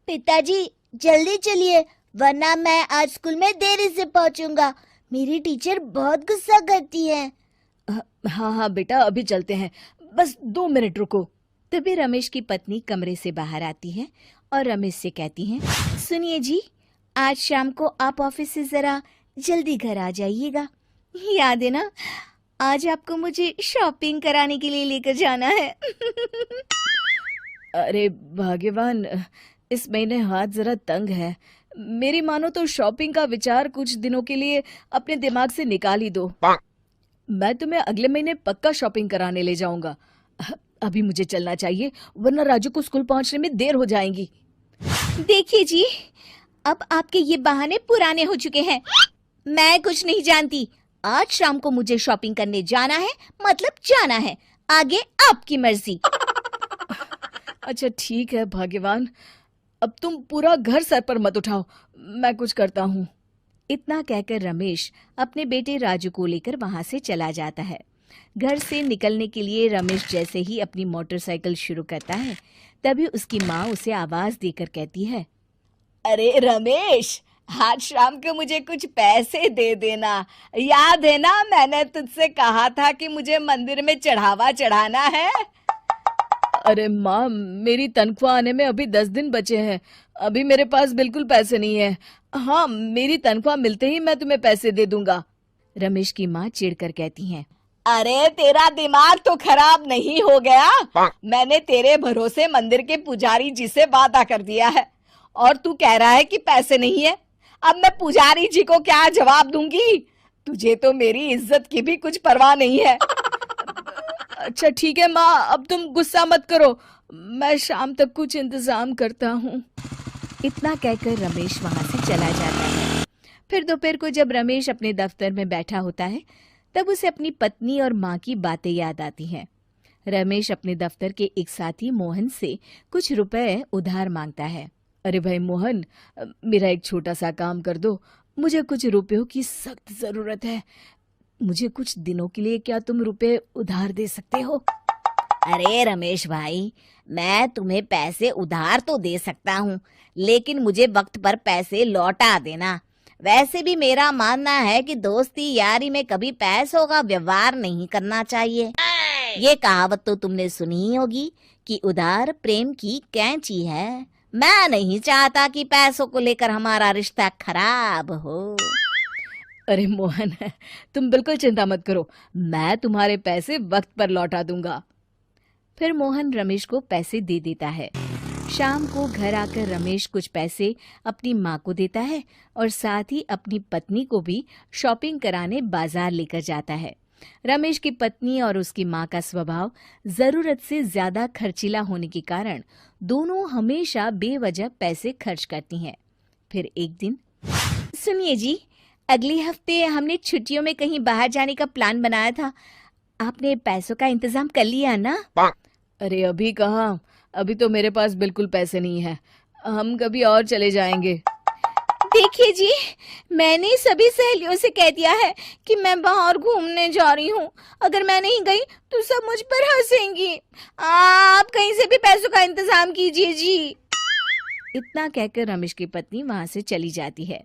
पिताजी जल्दी चलिए, वरना मैं आज स्कूल में देरी से पहुंचूंगा। मेरी टीचर बहुत गुस्सा करती है। हाँ हाँ बेटा, अभी चलते हैं, बस 2 मिनट रुको। तभी रमेश की पत्नी कमरे से बाहर आती है और रमेश से कहती हैं, सुनिए जी, आज शाम को आप ऑफिस से जरा जल्दी घर आ जाइएगा। याद है ना, आज आपको मुझे शॉपिंग कराने के लिए लेकर जाना है। अरे भाग्यवान, इस महीने हाथ जरा तंग है। मेरी मानो तो शॉपिंग का विचार कुछ दिनों के लिए अपने दिमाग से निकाल ही दो। मैं तुम्हें अगले महीने पक्का शॉपिंग कराने ले जाऊंगा। अभी मुझे चलना चाहिए, वरना राजू को स्कूल पहुंचने में देर हो जाएगी। देखिए जी, अब आपके ये बहाने पुराने हो चुके हैं। मैं कुछ नहीं जानती। आज शाम को मुझे शॉपिंग करने जाना है, मतलब जाना है। आगे आपकी मर्जी। अच्छा ठीक है भाग्यवान, अब तुम पूरा घर सर पर मत उठाओ, मैं कुछ करता हूँ। इतना कहकर रमेश अपने बेटे राजू को लेकर वहां से चला जाता है। घर से निकलने के लिए रमेश जैसे ही अपनी मोटरसाइकिल शुरू करता है, तभी उसकी माँ उसे आवाज देकर कहती है, अरे रमेश, आज शाम को मुझे कुछ पैसे दे देना। याद है ना, मैंने तुझसे कहा था कि मुझे मंदिर में चढ़ावा चढ़ाना है। अरे माँ, मेरी तनख्वाह आने में अभी 10 दिन बचे हैं। अभी मेरे पास बिल्कुल पैसे नहीं है। हाँ, मेरी तनख्वाह मिलते ही मैं तुम्हें पैसे दे दूंगा। रमेश की माँ चिढ़कर कहती हैं, अरे तेरा दिमाग तो खराब नहीं हो गया? मैंने तेरे भरोसे मंदिर के पुजारी जी से वादा कर दिया है और तू कह रहा है कि पैसे नहीं है। अब मैं पुजारी जी को क्या जवाब दूंगी? तुझे तो मेरी इज्जत की भी कुछ परवाह नहीं है। अच्छा ठीक है माँ, अब तुम गुस्सा मत करो, मैं शाम तक कुछ इंतजाम करता हूँ। इतना कहकर रमेश वहां से चला जाता है। फिर दोपहर को जब रमेश अपने दफ्तर में बैठा होता है, तब उसे अपनी पत्नी और माँ की बातें याद आती हैं। रमेश अपने दफ्तर के एक साथी मोहन से कुछ रुपए उधार मांगता है। अरे भाई मोहन, मेरा एक छोटा सा काम कर दो, मुझे कुछ रुपयों की सख्त जरूरत है। मुझे कुछ दिनों के लिए क्या तुम रुपए उधार दे सकते हो? अरे रमेश भाई, मैं तुम्हें पैसे उधार तो दे सकता हूँ, लेकिन मुझे वक्त पर पैसे लौटा देना। वैसे भी मेरा मानना है कि दोस्ती यारी में कभी पैसों का व्यवहार नहीं करना चाहिए। ये कहावत तो तुमने सुनी ही होगी कि उधार प्रेम की कैंची है। मैं नहीं चाहता कि पैसों को लेकर हमारा रिश्ता खराब हो। अरे मोहन, तुम बिल्कुल चिंता मत करो, मैं तुम्हारे पैसे वक्त पर लौटा दूंगा। फिर मोहन रमेश को पैसे दे देता है। शाम को घर आकर रमेश कुछ पैसे अपनी माँ को देता है और साथ ही अपनी पत्नी को भी शॉपिंग कराने बाजार लेकर जाता है। रमेश की पत्नी और उसकी माँ का स्वभाव जरूरत से ज्यादा खर्चीला होने के कारण दोनों हमेशा बेवजह पैसे खर्च करती हैं। फिर एक दिन, सुनिए जी, अगले हफ्ते हमने छुट्टियों में कहीं बाहर जाने का प्लान बनाया था। आपने पैसों का इंतजाम कर लिया ना? अरे अभी कहाँ, अभी तो मेरे पास बिल्कुल पैसे नहीं है। हम कभी और चले जाएंगे। देखिए जी, मैंने सभी सहेलियों से कह दिया है कि मैं बाहर घूमने जा रही हूँ। अगर मैं नहीं गई तो सब मुझ पर हंसेंगी। आप कहीं से भी पैसों का इंतजाम कीजिए जी। इतना कहकर रमेश की पत्नी वहां से चली जाती है।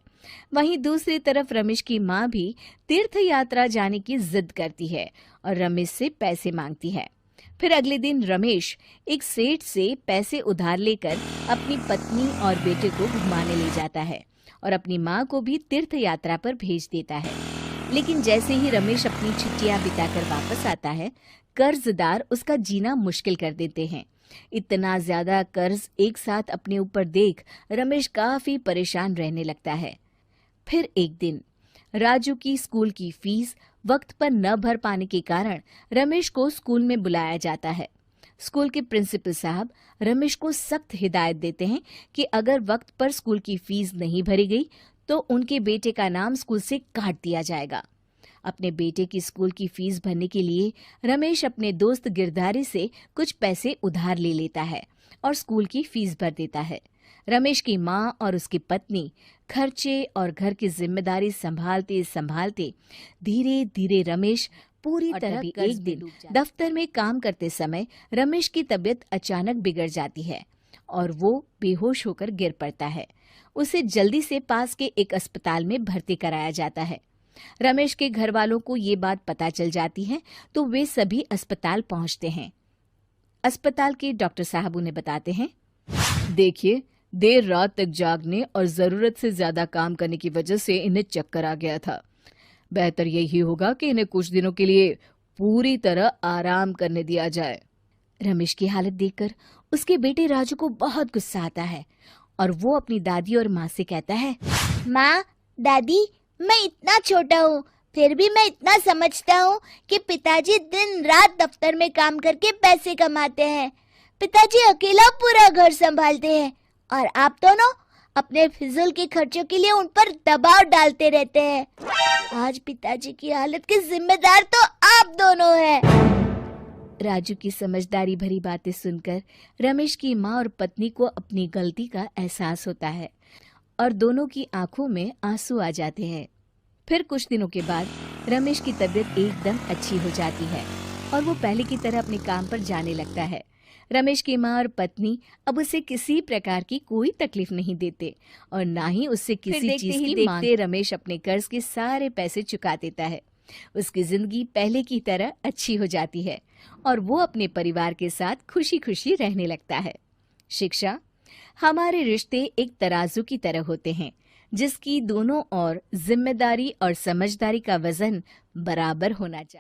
वहीं दूसरी तरफ रमेश की माँ भी तीर्थ यात्रा जाने की जिद करती है और रमेश से पैसे मांगती है। फिर अगले दिन रमेश एक सेठ से पैसे उधार लेकर अपनी पत्नी और बेटे को घुमाने ले जाता है और अपनी माँ को भी तीर्थ यात्रा पर भेज देता है। लेकिन जैसे ही रमेश अपनी छुट्टियां बिताकर वापस आता है, कर्जदार उसका जीना मुश्किल कर देते हैं। इतना ज्यादा कर्ज एक साथ अपने ऊपर देख रमेश काफी परेशान रहने लगता है। फिर एक दिन राजू की स्कूल की फीस वक्त पर न भर पाने के कारण रमेश को स्कूल में बुलाया जाता है। स्कूल के प्रिंसिपल साहब रमेश को सख्त हिदायत देते हैं कि अगर वक्त पर स्कूल की फीस नहीं भरी गई तो उनके बेटे का नाम स्कूल से काट दिया जाएगा। अपने बेटे की स्कूल की फीस भरने के लिए रमेश अपने दोस्त गिरधारी से कुछ पैसे उधार ले लेता है और स्कूल की फीस भर देता है। रमेश की माँ और उसकी पत्नी खर्चे और घर की जिम्मेदारी संभालते संभालते धीरे धीरे रमेश पूरी तरह एक दिन दफ्तर में काम करते समय रमेश की तबीयत अचानक बिगड़ जाती है और वो बेहोश होकर गिर पड़ता है। उसे जल्दी से पास के एक अस्पताल में भर्ती कराया जाता है। रमेश के घर वालों को ये बात पता चल जाती है तो वे सभी अस्पताल पहुंचते हैं। अस्पताल के डॉक्टर साहब उन्हें बताते हैं, देखिए, देर रात तक जागने और जरूरत से ज्यादा काम करने की वजह से इन्हें चक्कर आ गया था। बेहतर यही होगा कि इन्हें कुछ दिनों के लिए पूरी तरह आराम करने दिया जाए। रमेश की हालत देखकर उसके बेटे राजू को बहुत गुस्सा आता है और वो अपनी दादी और माँ से कहता है, माँ, दादी, मैं इतना छोटा हूँ, फिर भी मैं इतना समझता हूँ कि पिताजी दिन रात दफ्तर में काम करके पैसे कमाते हैं। पिताजी अकेला पूरा घर संभालते हैं और आप दोनों अपने फिजूल के खर्चों के लिए उन पर दबाव डालते रहते हैं। आज पिताजी की हालत के जिम्मेदार तो आप दोनों हैं। राजू की समझदारी भरी बातें सुनकर रमेश की माँ और पत्नी को अपनी गलती का एहसास होता है और दोनों की आंखों में आंसू आ जाते हैं। फिर कुछ दिनों के बाद रमेश की तबीयत एकदम अच्छी हो जाती है और वो पहले की तरह अपने काम पर जाने लगता है। रमेश की माँ और पत्नी अब उसे किसी प्रकार की कोई तकलीफ नहीं देते और ना ही उससे किसी चीज की मांग। रमेश अपने कर्ज के सारे पैसे चुका देता है। उसकी जिंदगी पहले की तरह अच्छी हो जाती है और वो अपने परिवार के साथ खुशी खुशी रहने लगता है। शिक्षा, हमारे रिश्ते एक तराजू की तरह होते हैं जिसकी दोनों ओर जिम्मेदारी और समझदारी का वजन बराबर होना चाहिए।